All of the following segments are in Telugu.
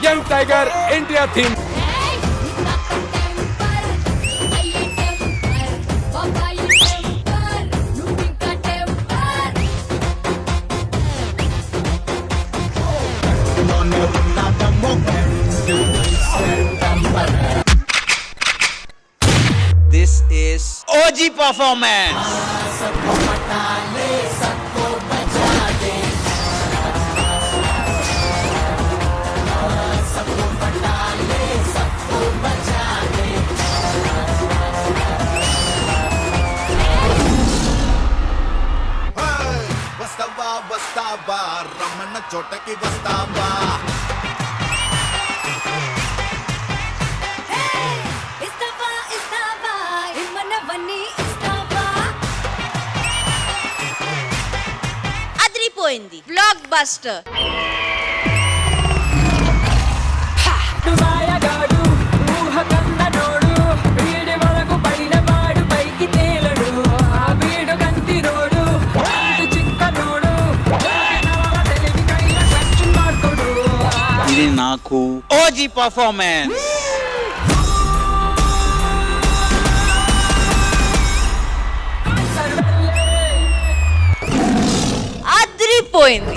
Young tiger India theme. This is OG performance. వస్తావా వస్తావా రమ్మన్న చోటకి వస్తావా అదిరిపోయింది బ్లాక్ బస్టర్. ఇది నాకు OG performance. అదిరిపోయింది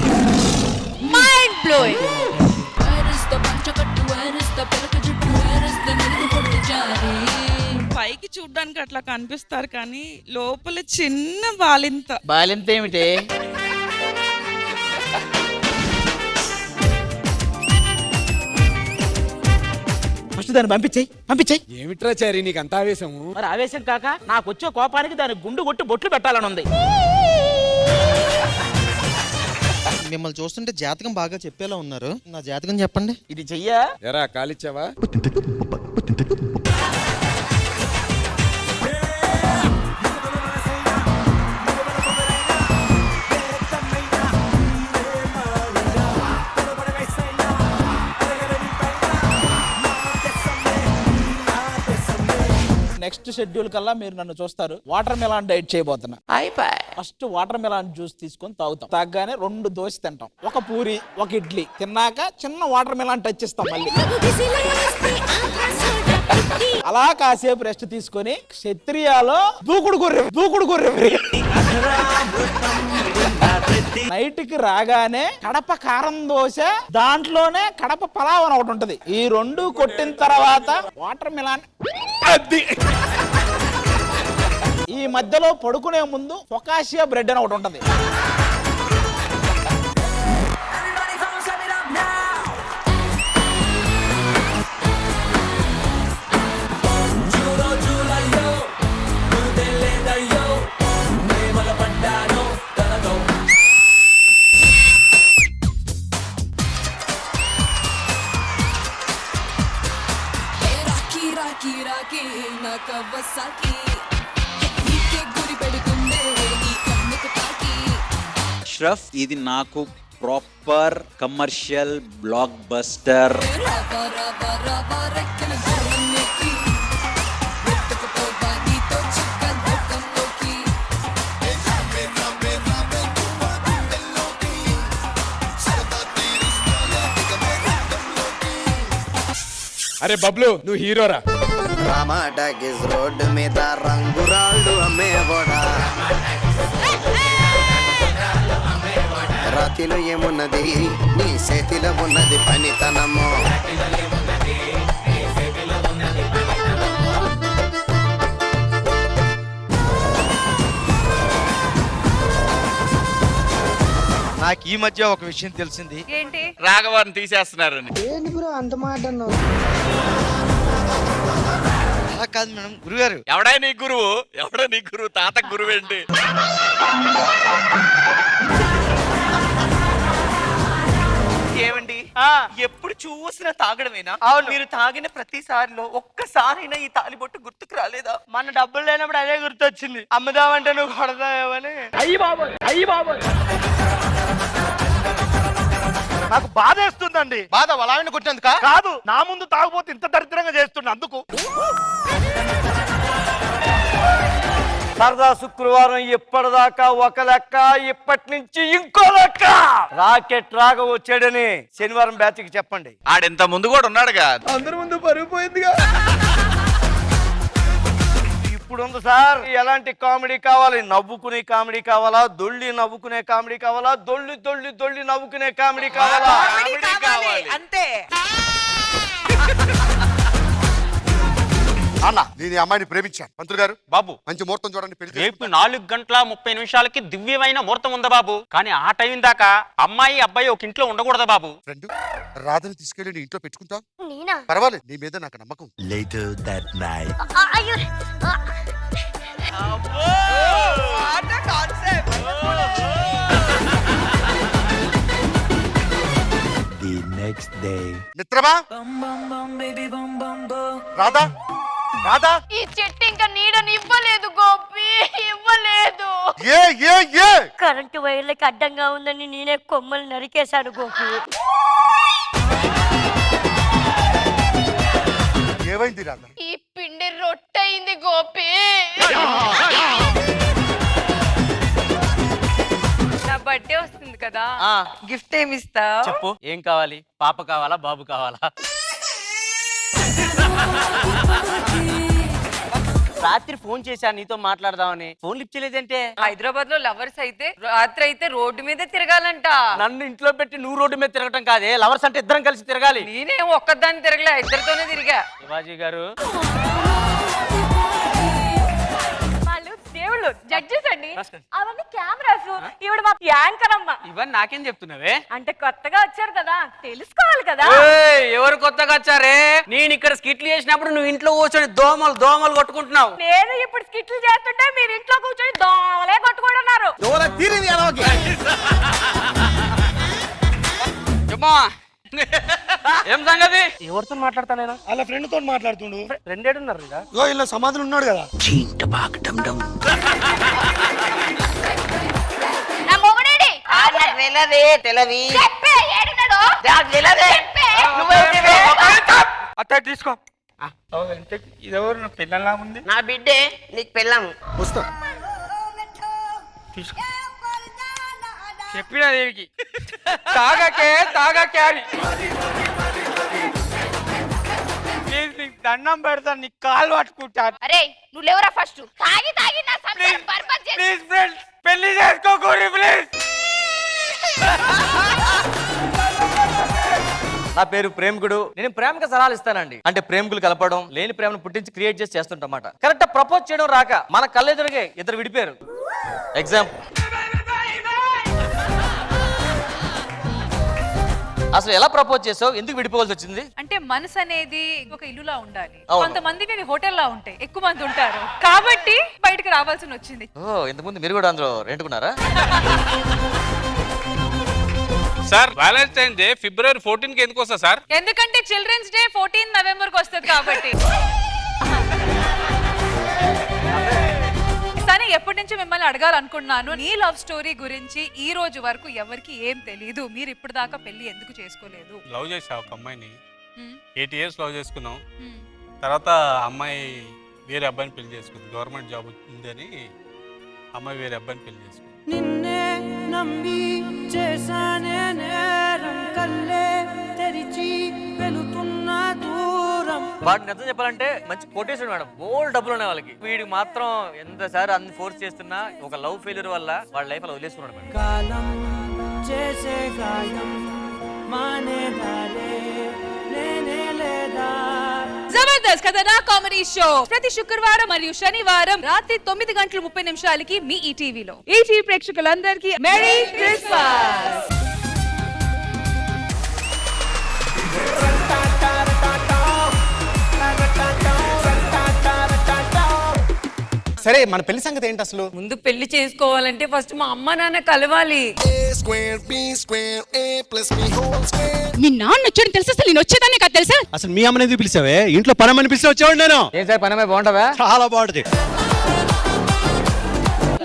మైండ్ బ్లోయింగ్. పైకి చూడ్డానికి అట్లా కనిపిస్తారు కానీ లోపల చిన్న బాలింత. బాలింత ఏమిటి? ఫస్ట్ దాన్ని పంపించేయి. ఏమిట్రా చారి నీకు అంత ఆవేశము? మరి ఆవేశం కాక నాకు వచ్చే కోపానికి దాని గుండు కొట్టి బొట్లు పెట్టాలని ఉంది. మిమ్మల్ని చూస్తుంటే జాతకం బాగా చెప్పేలా ఉన్నారు. నా జాతకం చెప్పండి. ఇది చెయ్యా? ఎరా కాలిచ్చావా? నెక్స్ట్ షెడ్యూల్ కల్లా మీరు నన్ను చూస్తారు. వాటర్ మెలాన్ డైట్ చేయబోతున్నా. ఫస్ట్ వాటర్ మెలాన్ జ్యూస్ తీసుకొని తాగుతాం. తాగగానే 2 దోశ తింటాం, 1 పూరి 1 ఇడ్లీ తిన్నాక చిన్న వాటర్ మెలాన్ టచ్ ఇస్తాం. మళ్ళీ అలా కాసేపు రెస్ట్ తీసుకొని క్షత్రియాలో దూకుడు గొర్రె నైట్ కి రాగానే కడప కారం దోశ, దాంట్లోనే కడప పలావ్ అని ఒకటి ఉంటది. ఈ 2 కొట్టిన తర్వాత వాటర్ మిలాన్. ఈ మధ్యలో పడుకునే ముందు ఫొకాషియా బ్రెడ్ అని ఒకటి ఉంటది. అష్రఫ్, ఇది నాకు ప్రాపర్ కమర్షియల్ బ్లాక్ బస్టర్. అరే బబ్లు, నువ్వు హీరోరా. రామాటాకిస్ రోడ్డు మీద రంగురాళ్ళు అమ్మేవాడా రాతిలో ఏమున్నది నీ చేతిలో ఉన్నది పనితనము. నాకు ఈ మధ్య ఒక విషయం తెలిసింది. ఏంటి? రాఘవాన్ని తీసేస్తున్నారని. ఏంటి బ్రో అంత మాట అన్నావు? అలా కాదు మేడం, గురుగారు. ఎవడా నీ గురువు? తాత గురువు ఏంటి? ఏమండి, ఎప్పుడు చూసినా తాగడమేనా? మీరు తాగిన ప్రతిసారిలో ఒక్కసారైనా ఈ తాలిబొట్టు గుర్తుకు రాలేదా? మన డబ్బులు లేనప్పుడు అదే గుర్తొచ్చింది. అమ్ముదామంటే నువ్వు కొడతావేమని. నాకు బాధ వేస్తుందండి. బాధ వలావిని కొట్టినందుక కాదు, నా ముందు తాగుపోతే ఇంత దరిద్రంగా చేస్తున్నా అందుకు. సరదా శుక్రవారం ఇప్పటిదాకా ఒక లెక్క, ఇప్పటి నుంచి ఇంకో లెక్క. రాకెట్ రాగా వచ్చాడని శనివారం బ్యాచ్ కి చెప్పండి. ఆడింత ముందు కూడా ఉన్నాడుగా. అందరి ముందు పరుగు పోయిందిగా. ఇప్పుడు ఉంది సార్, ఎలాంటి కామెడీ కావాలి? నవ్వుకునే కామెడీ కావాలా, దొల్లి నవ్వుకునే కామెడీ కావాలా, దొల్లి దొల్లి దొల్లి నవ్వుకునే కామెడీ కావాలా? అంతే. అన్న నేను ఈ అమ్మాయిని ప్రేమించాను. మంత్రులు గారు బాబు మంచి ముహూర్తం చూడండి, పెళ్లి రేపు చేసుకుందాం. 4:30 దివ్యమైన ముహూర్తం ఉందా బాబు? కానీ ఆ టైం దాకా అమ్మాయి అబ్బాయి ఒక ఇంట్లో ఉండకూడదా బాబు? ఫ్రెండ్ రాధని తీసుకెళ్ళి నీ ఇంట్లో పెట్టుకుంటాం. నేనా? పర్వాలేదు, నీ మీద నాకు నమ్మకం. అయ్యో మిత్రమా రాధా, రాధా, ఈ చెట్టు ఇంకా నీడని ఇవ్వలేదు గోపి, ఇవ్వలేదు. ఏ ఏ ఏ కరెంటు వైర్లకి అడ్డంగా ఉందని నేనే కొమ్మలు నరికేశాను గోపి. ఏమైంది రాధా? ఈ పిండి రొట్టయింది గోపి. నా బర్త్డే వస్తుంది కదా, గిఫ్ట్ ఏమి ఇస్తావు? చెప్పు, ఏం కావాలి? పాప కావాలా, బాబు కావాలా? రాత్రి ఫోన్ చేశా నీతో మాట్లాడదామని, ఫోన్ లిఫ్ట్ చేయలేదంటే. హైదరాబాద్ లో లవర్స్ అయితే రాత్రి అయితే రోడ్డు మీద తిరగాలంట. నన్ను ఇంట్లో పెట్టి నువ్వు రోడ్డు మీద తిరగటం కాదే, లవర్స్ అంటే ఇద్దరం కలిసి తిరగాలి. నేనేం ఒక్కదాన్ని తిరగలే, ఇద్దరితోనే తిరిగా. శివాజీ గారు వాళ్ళు దేవుళ్ళు, జడ్జెస్ అండి. అవన్నీ కెమెరాస్, ఈవిడ మా యాంకర్ అమ్మ. ఇవన్నీ నాకేం చెప్తున్నావే? అంటే కొత్తగా వచ్చారు కదా, తెలుసుకోవాలి కదా. ఏయ్, ఎవరు కొత్తగా వచ్చారే? నేను ఇక్కడ స్కిట్లు చేసినప్పుడు నువ్వు ఇంట్లో కూర్చొని దోమలు దోమలు కొట్టుకుంటున్నావు. నేను ఇప్పుడు స్కిట్లు చేస్తుంటే మీరు ఇంట్లో కూర్చొని దోమలే కొట్టుకుంటున్నారు. ఏం సంగతి? ఎవరితో మాట్లాడతానేనా? అలా ఫ్రెండ్ తో మాట్లాడుతుండు. రెండేడున్నారు ఇక. ఇలా సమాధానం ఉన్నాడు కదా. నా మొగుడేడి? తెలవి చెప్పే, ఏడున్నాడు? చెప్పే. అత్త తీసుకో. ఇదెవరు? నా పిల్లలా ఉంది. నా బిడ్డే నీకు పెళ్ళాం. వస్తా. చెప్పిన దేనికి తాగకే తాగకే అని. ప్లీజ్ నీకు దండం పెడతాను, నీకు కాలు పట్టుకుంటాను. అరే నువ్వు లేవరా ఫస్ట్. తాగి తాగి నా సంసారం బర్బాద్ చేసి. ప్లీజ్ ఫ్రెండ్స్, పెళ్లి చేసుకోకూడదు ప్లీజ్. నా పేరు ప్రేమికుడు. నేను ప్రేమకు సలహాలు ఇస్తానండి. అంటే ప్రేమికులు కలపడం, లేని ప్రేమను పుట్టించి క్రియేట్ చేసి చేస్తుంటమాట. కరెక్ట్ ప్రపోజ్ చేయడం రాక మన కళ్ళెదురుగే ఇద్దరు విడిపోయారు. ఎగ్జాంపుల్, అసలు ఎలా ప్రపోజ్ చేసావు? ఎందుకు విడిపోవాల్సి వచ్చింది? అంటే మనసు అనేది ఒక ఇల్లులా ఉండాలి. అవును. కొంతమందికి అది హోటల్లా ఉంటాయి, ఎక్కువ మంది ఉంటారు కాబట్టి బయటకు రావాల్సి వచ్చింది. ఓ, ఇంతకుముందు మీరు కూడా అందులో రెంటుకున్నారా? సార్ వ్యాలంటైన్ డే February 14కి ఎందుకు వస్తా సార్? ఎందుకంటే చిల్డ్రన్స్ డే 14 నవంబర్ కి వస్తుంది కాబట్టి. కానీ ఎప్పటి నుంచి మిమ్మల్ని అడగాలనుకున్నాను, నీ లవ్ స్టోరీ గురించి ఈ రోజు వరకు ఎవరికి ఏం తెలీదు. మీరు ఇప్పుడు దాకా పెళ్లి ఎందుకు చేసుకోలేదు? లవ్ చేసావు ఒక అమ్మాయిని, హ్మ్. 8 years లవ్ చేసుకున్నావు. హ్మ్. తర్వాత అమ్మాయి వేరే అబ్బాయిని పెళ్లి చేసుకుంది. గవర్నమెంట్ జాబ్ ఉందని అమ్మాయి వేరే అబ్బాయిని పెళ్లి చేసుకుంది. నిన్నే నమ్మి చేశానే నేరం, కల్లే తెరిచి వెళుతున్న దూరం. వాడు నిజం చెప్పాలంటే మంచి కొటేషన్ మేడం, బోల్డ్ డబ్బులు ఉన్నాయి వాళ్ళకి. వీడికి మాత్రం ఎంతసారి అన్ని ఫోర్స్ చేస్తున్నా ఒక లవ్ ఫెయిల్యూర్ వల్ల వాళ్ళ లైఫ్ అలా వదిలేసుకున్నాడు మేడం. కాలం చేసే గాయం మానేదాలే లేనే లేదా. జబర్దస్త్ కథనా కామెడీ షో ప్రతి శుక్రవారం మరియు శనివారం రాత్రి 9:30 మీ ఈటీవీలో. ఈటీవీ ప్రేక్షకులందరికీ మెరీ క్రిస్మస్. సరే, మన పెళ్లి సంగతి ఏంటి అసలు? ముందు పెళ్లి చేసుకోవాలంటే ఫస్ట్ మా అమ్మ నాన్న కలవాలి. మీ నాన్న వచ్చాడని తెలుసా? అసలు నేను వచ్చేదాన్ని కాదు తెలుసా? అసలు మీ అమ్మని ఎందుకు పిలిచావే? ఇంట్లో పనమని పిలిచి వచ్చేవాడు నేను. ఏం సార్ పనమే బాగుంటావా? చాలా బాగుంటది.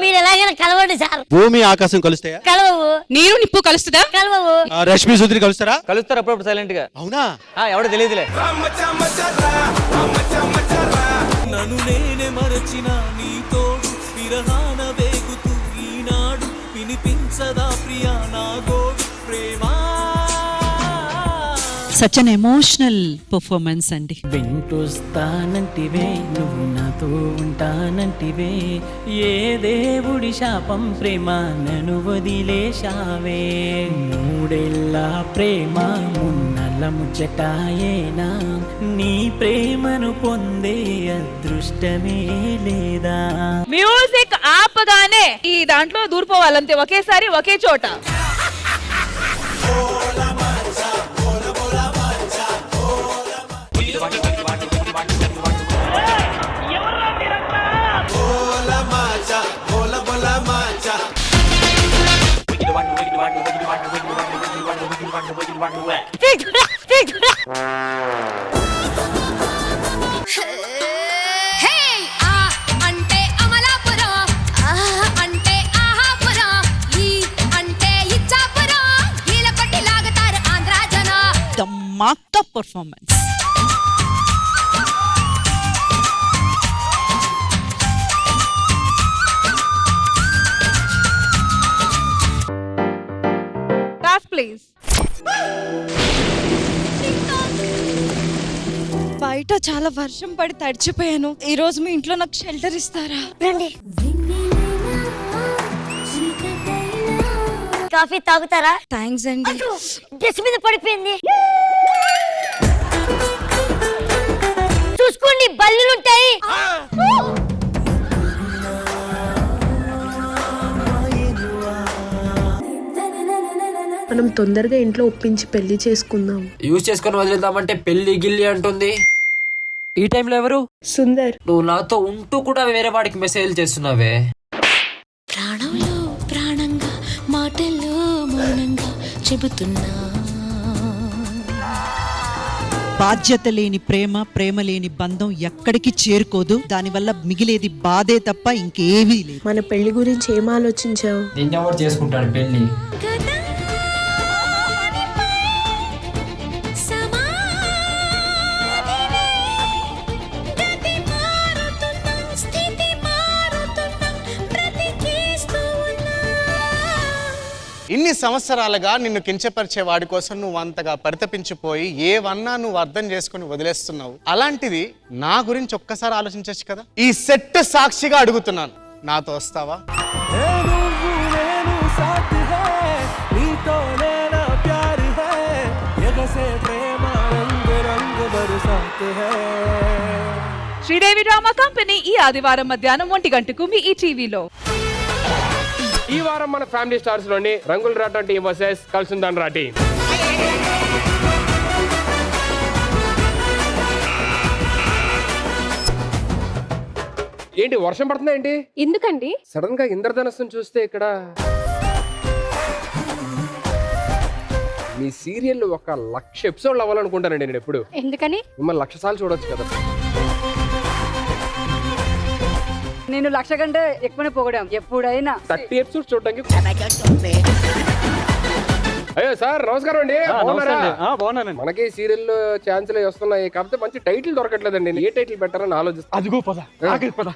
మీరు ఎలాగైనా కలవండి సార్. భూమి ఆకాశం కలుస్తాయా? కలవవు. నీరు నిప్పు కలుస్తుందా? కలవవు. రష్మి సుధీర్ కలుస్తారా? కలుస్తారు అప్పుడప్పుడు సైలెంట్ గా. అవునా? ఎవడో తెలియదులే. నన్ను నేనే మరచిన నీతో సదా ప్రియా నా గోవి ప్రేమా. సచ్ అన్ ఎమోషనల్ పర్ఫార్మెన్స్ అండి. వెంటొస్తానంటివే నువ్వు నాతో ఉంటానంటివే, ఏ దేవుడి శాపం ప్రేమ నన్ను వదిలేశావే. మూడేళ్ళ ప్రేమ మున్నల ముచ్చటాయేనా, నీ ప్రేమను పొందే అదృష్టమే లేదా. మ్యూజిక్ ఆపగానే ఈ దాంట్లో దూరిపోవాలంతే, ఒకేసారి ఒకే చోట. అంటే అమలాపురం, అంటే ఆహాపురం, ఈ అంటే ఇచ్చాపురం, ఈల పట్టి లాగతారు ఆంధ్ర జన. The marked up performance. Please. బయట చాలా వర్షం పడి తడిచిపోయాను. ఈ రోజు మీ ఇంట్లో నాకు షెల్టర్ ఇస్తారా? కాఫీ తాగుతారా? థ్యాంక్స్ అండి. డ్రెస్ మీద పడిపోయింది, చూసుకోండి బల్లులుంటాయి. మనం తొందరగా ఇంట్లో ఒప్పించి పెళ్లి చేసుకుందాం. యూజ్ చేసుకొని వదిలేద్దామంటే పెళ్లి గిల్లి అంటుంది. ఈ టైంలో ఎవరు? సుందర్. నువ్వు నాతో ఉంటూ కూడా వేరే వాడికి మెసేజ్ చేస్తున్నావే. ప్రాణంలో ప్రాణంగా మాటల్లో మౌనంగా చెబుతున్నా. బాధ్యత లేని ప్రేమ, ప్రేమ లేని బంధం ఎక్కడికి చేరుకోదు. దానివల్ల మిగిలేది బాధే తప్ప ఇంకేమీ లేదు. మన పెళ్లి గురించి ఏం ఆలోచించావు? నిన్నెవరు చేసుకుంటాడు పెళ్లి? ఇన్ని సంవత్సరాలుగా నిన్ను కించపరిచే వాడి కోసం నువ్వు అంతగా పరితపించిపోయి ఏవన్నా నువ్వు అర్థం చేసుకుని వదిలేస్తున్నావు. అలాంటిది నా గురించి ఒక్కసారి ఆలోచించచ్చు కదా. ఈ సెట్ సాక్షిగా అడుగుతున్నాను, నాతో వస్తావా? శ్రీదేవి డ్రామా కంపెనీ ఈ ఆదివారం మధ్యాహ్నం 1 గంటకు మీ ఈటీవీలో. ఈ వారం మన ఫ్యామిలీ స్టార్స్ లోని రంగుల రాట టీం వర్సెస్ కల్సుందాన్ రా టీం. ఏంటి వర్షం పడుతుందా ఏంటి? ఎందుకండి? సడన్ గా ఇంద్రధనస్సును చూస్తే ఇక్కడ మీ సీరియల్ 1,00,000 ఎపిసోడ్లు అవ్వాలనుకుంటానండి నేను ఎప్పుడు. ఎందుకని? మిమ్మల్ని 1,00,000 సార్లు చూడొచ్చు కదా. నేను 1,00,000 కంటే ఎక్కువనే పోగడం ఎప్పుడైనా. 30 ఎపిసోడ్స్ చూడడానికి. అయ్యో సార్ నమస్కారం అండి. బాగున్నానండి. మనకి సీరియల్ ఛాన్సులు వస్తున్నాయి, కాకపోతే మంచి టైటిల్ దొరకట్లేదండి. ఏ టైటిల్ పెట్టారని ఆలోచిస్తాను. అదిగో పద, పద.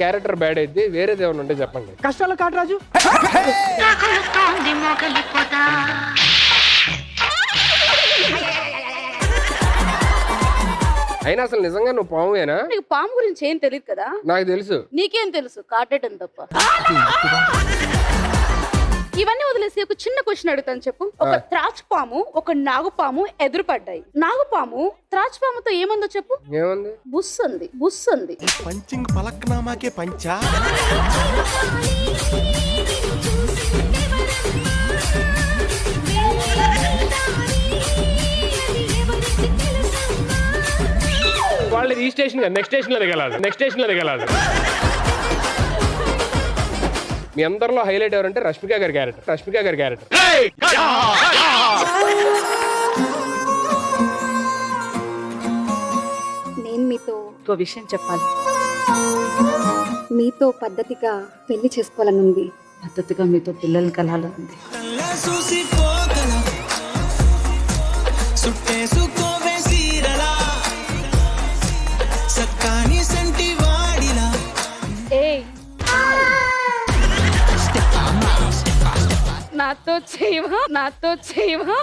క్యారెక్టర్ బ్యాడ్ అయితే వేరేది ఏమైనా ఉంటే చెప్పండి. కష్టాలు కాటరాజు. అయినా అసలు నిజంగా నువ్వు పామువేనా? నీకు పాము గురించి ఏం తెలియదు కదా. నాకు తెలుసు. నీకేం తెలుసు? కాటేయడం తప్ప. ఇవన్నీ వదిలేసి ఒక చిన్న క్వశ్చన్ అడుగుతాను, చెప్పు. ఒక త్రాచుపాము, ఒక నాగుపాము ఎదురుపడ్డాయి. నాగుపాము త్రాచుపాముతో ఏముందో చెప్పు. ఏముంది? బుస్ ఉంది, బుస్ ఉంది. పంచింగ్ పలక్నామాకే పంచా. వాళ్ళది ఈ స్టేషన్ నెక్స్ట్ స్టేషన్ లో దిగలాడు, నెక్స్ట్ స్టేషన్ లో దిగలాడు. మీ అందరిలో హైలైట్ ఎవరంటే రష్మిక గారి క్యారెక్టర్. రష్మిక గారి క్యారెక్టర్ నేను మీతో ఒక విషయం చెప్పాలి. మీతో పద్ధతిగా పెళ్లి చేసుకోవాలని ఉంది. పద్ధతిగా మీతో పిల్లలు కలాలని ఉంది. నాతో చేయవా, నాతో చేయవా.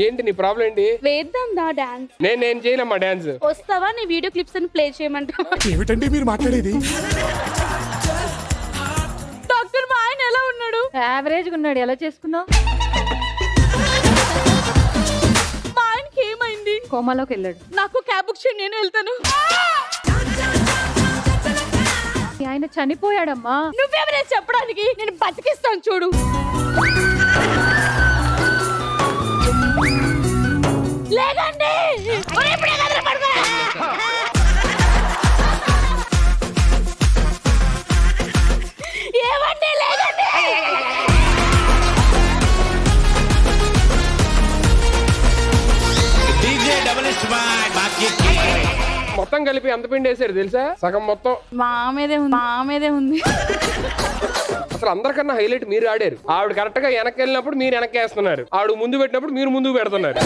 ఏంటి నీ ప్రాబ్లం ఏంటి? వేద్దాం నా డాన్స్. నేను చేయనమ్మా డాన్స్. వస్తావా? నీ వీడియో క్లిప్స్ అని ప్లే చేయమంటావా? ఏమిటండి మీరు మాట్లాడేది? డాక్టర్ మా ఆయన ఎలా ఉన్నాడు? యావరేజ్ గా ఉన్నాడు. ఎలా చేసుకున్నావు? మా ఆయనకి ఏమైంది? కోమాలోకి వెళ్ళాడు. నాకు క్యాబ్ బుక్ చేయండి, నేను వెళ్తాను. ఆయన చనిపోయాడమ్మా. నువ్వెవరే చెప్పడానికి? నేను బతికిస్తాను చూడు. లేదండి. ఏమండి? లేదండి. మొత్తం కలిపి ఎంత పిండి వేసారు తెలుసా? సగం మొత్తం మా మీదే ఉంది. అసలు అందరికన్నా హైలైట్ మీరు ఆడారు. ఆవిడ కరెక్ట్ గా వెనక్కి వెళ్ళినప్పుడు మీరు వెనక్కి వేస్తున్నారు, ఆవిడ ముందు పెట్టినప్పుడు మీరు ముందుకు పెడుతున్నారు.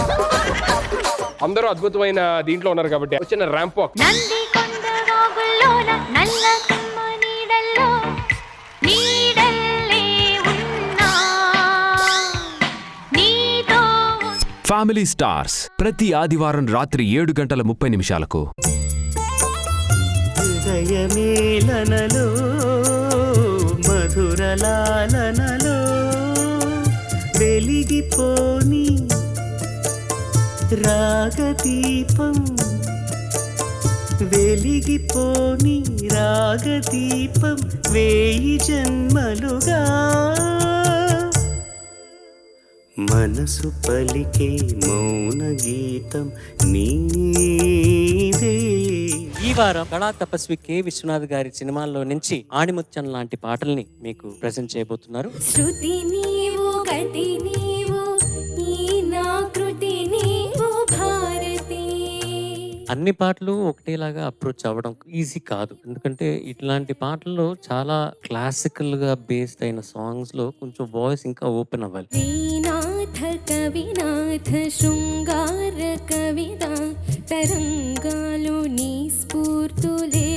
అందరూ అద్భుతమైన దీంట్లో ఉన్నారు కాబట్టి వచ్చిన ర్యాంప్ వాక్. ఫ్యామిలీ స్టార్స్ ప్రతి ఆదివారం రాత్రి 7:30 హృదయమేలనలో మధురలాలనలో వెలిగిపోని రాగదీపం, వెలిగిపోని రాగదీపం వేయి జన్మలుగా మనసు పలికే మౌన గీతం నీవే. ఈ వారం కళా తపస్వి కె విశ్వనాథ్ గారి సినిమాల్లో నుంచి ఆణిముత్యం లాంటి పాటల్ని మీకు ప్రెజెంట్ చేయబోతున్నారు. శృతి నీవు, గతి నీవు, ఈ నా కృతి నీవు భారతి. అన్ని పాటలు ఒకటేలాగా అప్రోచ్ అవ్వడం ఈజీ కాదు, ఎందుకంటే ఇట్లాంటి పాటల్లో చాలా క్లాసికల్ గా బేస్డ్ అయిన సాంగ్స్ లో కొంచెం వాయిస్ ఇంకా ఓపెన్ అవ్వాలి. శ్రీనాథ కవినాథ శృంగార కవిత తరంగాలు నీ స్ఫూర్తులే.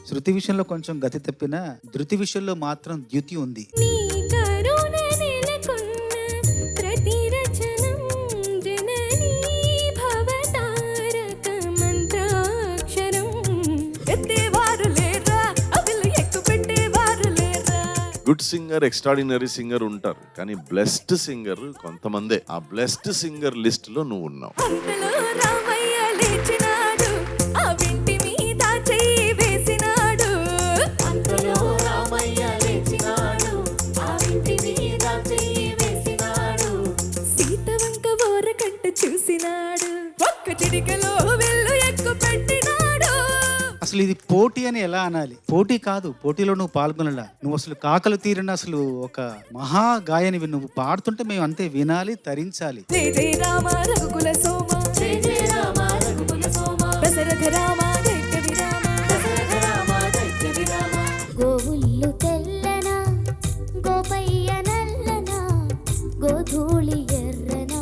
శృతి విషయంలో కొంచెం గతి తప్పిన ధృతి విషయంలో మాత్రం ద్యుతి ఉంది. నీ కరుణ నెలకొన్న ప్రతి రచనం జననీ భవతారక మంత్రాక్షరం. ఎత్తేవారు లేరా, అవిలు ఎక్కు పెట్టేవారు లేరా. గుడ్ సింగర్, ఎక్స్ట్రాడినరీ సింగర్ ఉంటారు, కానీ బ్లెస్డ్ సింగర్ కొంతమందే. ఆ బ్లెస్డ్ సింగర్ లిస్ట్ లో నువ్వు ఉన్నావు. అంతలో రామయ్య లేచినాడు, ఆ వింటి మీద చెయ్యి వేసినాడు. అంతలో రామయ్య లేచినాడు, ఆ వింటి మీద చెయ్యి వేసినాడు. సీత వంక ఓరకంట చూసినాడు, ఒక్క చిటికలో వెళ్ళు ఎక్కు పెట్టినాడు. అసలు ఇది పోటీ అని ఎలా అనాలి? పోటీ కాదు, పోటీలో నువ్వు పాల్గొనలా. నువ్వు అసలు కాకలు తీరిన అసలు ఒక మహా గాయనివి. నువ్వు పాడుతుంటే మేము అంతే వినాలి, తరించాలి. జయ జయ రామ రఘుకుల సోమ, జయ జయ రామ రఘుకుల సోమ, దశరథ రామ దైత్య విరామ, దశరథ రామ దైత్య విరామ. గోవుల్లు తెల్లన, గోపయ్య నల్లన, గోధూళి ఎర్రన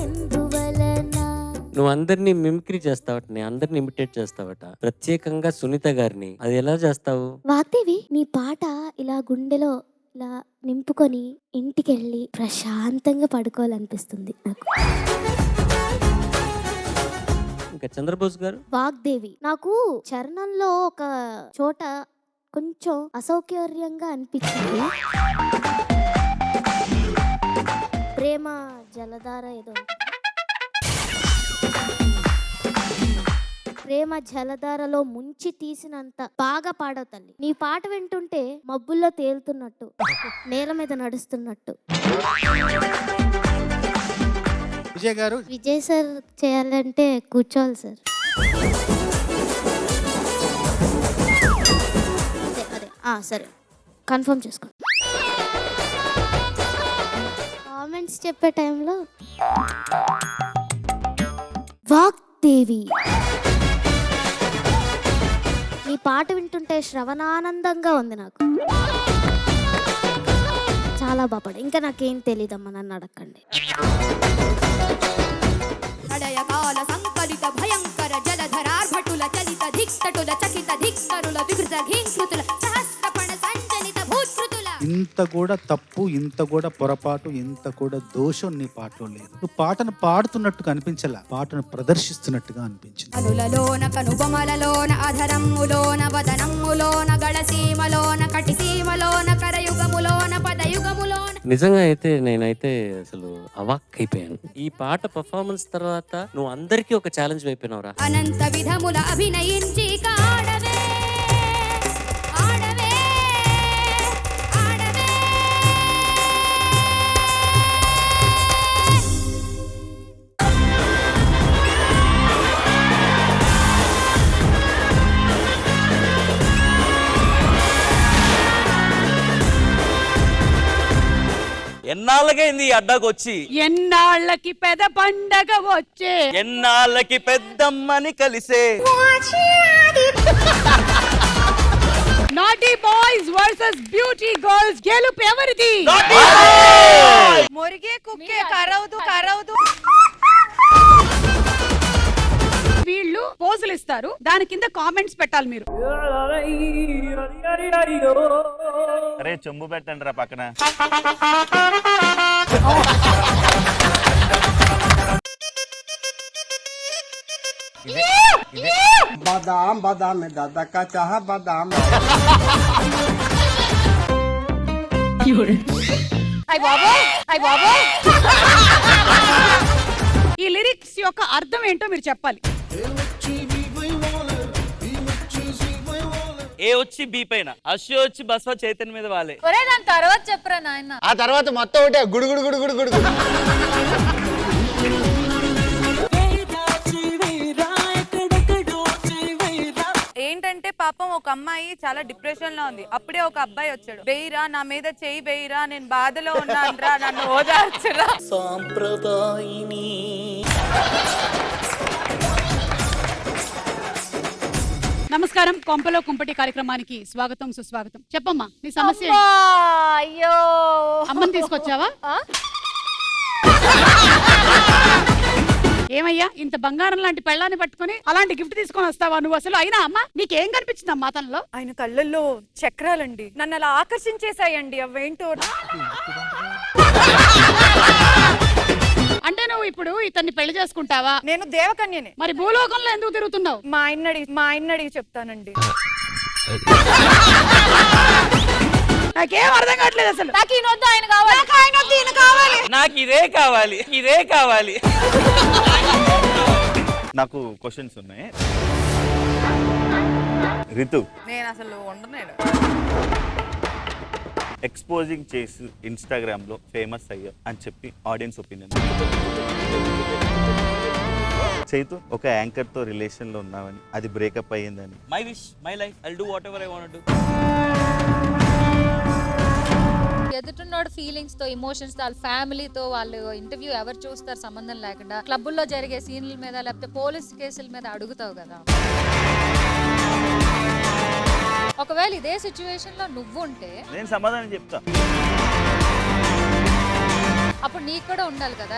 ఎందువలన. నువ్వు అందరినీ మిమిక్రీ చేస్తావట, అందరిని ఇమిటేట్ చేస్తావట, ప్రత్యేకంగా సునీత గారిని. అది ఎలా చేస్తావు? వాగ్దేవి, నీ పాట ఇలా గుండెలో ఇలా నింపుకొని ఇంటికెళ్ళి ప్రశాంతంగా పడుకోవాలనిపిస్తుంది నాకు. ఇంకా చంద్రబోస్ గారు. వాగ్దేవి, నాకు చరణంలో ఒక చోట కొంచెం అసౌకర్యంగా అనిపించింది. ప్రేమ జలధార ఏదో ఉంటుంది. ప్రేమ జలధారలో ముంచి తీసినంత బాగా పాడవు తల్లి. నీ పాట వింటుంటే మబ్బుల్లో తేలుతున్నట్టు, నేల మీద నడుస్తున్నట్టు. విజయ్ గారు. విజయ్ సార్ చేయాలంటే కూర్చోవాలి సార్. అదే సరే, కన్ఫర్మ్ చేసుకో. కామెంట్స్ చెప్పే టైంలో వాగ్దేవి, నీ పాట వింటుంటే శ్రవణానందంగా ఉంది నాకు. చాలా బాగా. ఇంకా నాకేం తెలీదమ్మా, నన్ను అడగండి. సంకలిత భయంకర జలధరార్భటుల చలిత ధిక్తటుల చకిత ధిక్క పరుల వికృత ఘీంకృతుల సహస్రపణ సంచలిత భూతృతుల. ఇంత కూడా తప్పు, ఇంత కూడా పొరపాటు, ఇంత కూడా దోషం నీ పాటలో లేదు. నువ్వు పాటను పాడుతున్నట్టుగా అనిపించలా, పాటను ప్రదర్శిస్తున్నట్టుగా అనిపించింది. అనులలోన కనుబొమలలోన అధరమ్ములోన వదనమ్ములోన గళసీమలోన కటిసీమలోన కరయుగములోన పదయుగములోన. నిజంగా అయితే నేనైతే అసలు అవాక్ అయిపోయాను. ఈ పాట పర్ఫార్మెన్స్ తర్వాత నువ్వు అందరికీ ఒక ఛాలెంజ్ అయిపోయినావురా. అనంత విధముల అభినయించి కాడవే ఆడవే ఆడవే. ఎన్నాళ్ళకైంది ఈ అడ్డాకు వచ్చి, ఎన్నాళ్ళకి పెద పండగ వచ్చే, ఎన్నాళ్ళకి పెద్దమ్మని కలిసే. Naughty boys versus beauty girls గెలుపు ఎవరిది? మురిగే కుక్కే కరవదు కరవదు. వీళ్ళు పోజులు ఇస్తారు, దాని కింద కామెంట్స్ పెట్టాలి మీరు. అరే చెంబు పెట్టండి రా పక్కన. బాదాం బాదాం దాదా కా చాహ బాదాం. అయ్ బాబోయ్, అయ్ బాబోయ్. ఈ లిరిక్స్ యొక్క అర్థం ఏంటో మీరు చెప్పాలి. ఏ వచ్చి బి పైన, అశ్వ వచ్చి బస్వ చైతన్య మీద వాలే. ఒరే దాని తర్వాత చెప్పరా నాయన. ఆ తర్వాత మొత్తం ఒకటే గుడుగుడు గుడుగుడు గుడుగుడు. ఏంటంటే పాపం ఒక అమ్మాయి చాలా డిప్రెషన్ లో ఉంది. అప్పుడే ఒక అబ్బాయి వచ్చాడు, వేయిరా నా మీద చేయి వేయిరా, నేను బాధలో ఉన్నానురా, నన్ను ఓదార్చురా. సాంప్రదాయిని నమస్కారం, కొంపలో కుంపటి కార్యక్రమానికి స్వాగతం సుస్వాగతం. చెప్పమ్మా నీ సమస్య ఏంటి? అయ్యో అమ్మని తీసుకొచ్చావా? ఏమయ్యా ఇంత బంగారం లాంటి పెళ్ళాన్ని పట్టుకుని అలాంటి గిఫ్ట్ తీసుకొని వస్తావా నువ్వు? అసలు అయినా అమ్మా నీకేం కనిపించింది అమ్మా తనలో? ఆయన కళ్ళల్లో చక్రాలండి, నన్ను అలా ఆకర్షించేశాయండి. అవేంటో. అంటే నువ్వు ఇప్పుడు ఇతన్ని పెళ్లి చేసుకుంటావా? నేను దేవకన్యనే. మరి భూలోకంలో ఎందుకు తిరుగుతున్నావు? మా ఆయన అడిగి చెప్తానండి. నాకేం అర్థం కావట్లేదు అసలు. నాకు ఈయన వద్దు, ఆయన కావాలి. ఆయన వద్దు, ఈయన కావాలి. నాకు ఇదే కావాలి, ఇదే కావాలి. నాకు క్వశ్చన్స్ ఉన్నాయి. రితు, నేను అసలు ఉండలేను. ఎక్స్పోజింగ్ చేసి ఇన్స్టాగ్రామ్ లో ఫేమస్ అయ్యా అని చెప్పి ఆడియన్స్ ఒపీనియన్. చైతు ఒక యాంకర్ తో రిలేషన్ లో ఉన్నావని, అది బ్రేకప్ అయ్యిందని. My wish my life, I'll do whatever I want to. ఎదుటిన్నోడు ఫీలింగ్స్ తో, ఎమోషన్స్ తో, వాళ్ళ ఫ్యామిలీతో, వాళ్ళు ఇంటర్వ్యూ ఎవరు చూస్తారు సంబంధం లేకుండా, క్లబ్బుల్లో జరిగే సీన్ల మీద లేకపోతే పోలీస్ కేసుల మీద అడుగుతావు కదా. ఒకవేళ ఇదే సిచ్యువేషన్ లో నువ్వు ఉంటే నేను సమాధానం చెప్తా. అప్పుడు నీకు కూడా ఉండాలి కదా.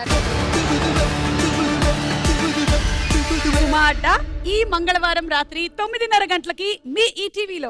మాట ఈ మంగళవారం రాత్రి 9:30 గంటలకి మీ ఈటీవీలో.